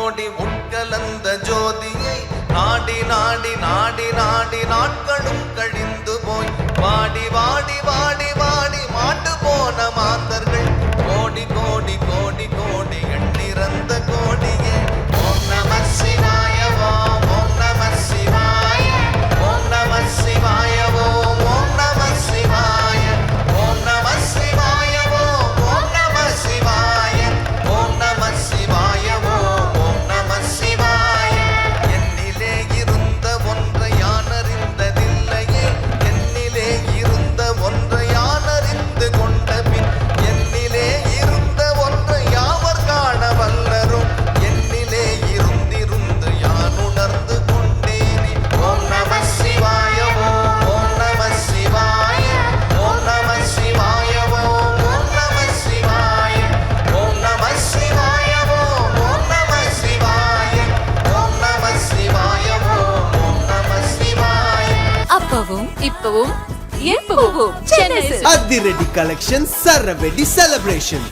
கோடி உட்கலந்த ஜோதியை நாடி நாடி நாடி நாடி நாட்களும் கழிந்து போய் வாடி வாடி வாடி வாடி மாட்டு போன மாந்தர்கள் கோடி கோடி கோடி கோடி எண்ணிறந்த கோடியே. ஓம் நம சிவாய ஓம் ஓம் நம சிவாய ஓம் நம சிவாய ஓம் ஓம் நம சிவாய ஓம் நம சிவாய ஓம் ஓம் நம சிவாய ஓம் நம சிவாய ஓம் ஓம் நம சிவாய. என்னிலே இருந்த ஒன்றை யான் அறிந்ததில்லையே, என்னிலே இருந்த ஒன்றை யான் அறிந்து கொண்ட பின் என்னிலே இருந்த ஒன்றை யாவர் காண வல்லரும் என்னிலே இருந்திருந்து யான் உணர்ந்து கொண்டேனே. ஓம் நம சிவாய ஓம் ஓம் நம சிவாய ஓம் நம சிவாய ஓம் ஓம் நம சிவாய ஓம் நம சிவாய ஓம் ஓம் நம சிவாய ஓம் நம சிவாய ஓம் ஓம் நம சிவாய. அப்பவும் இப்பவும் எப்பவும் சென்னை அதிரடி கலெக்ஷன் சரவெடி செலிப்ரேஷன்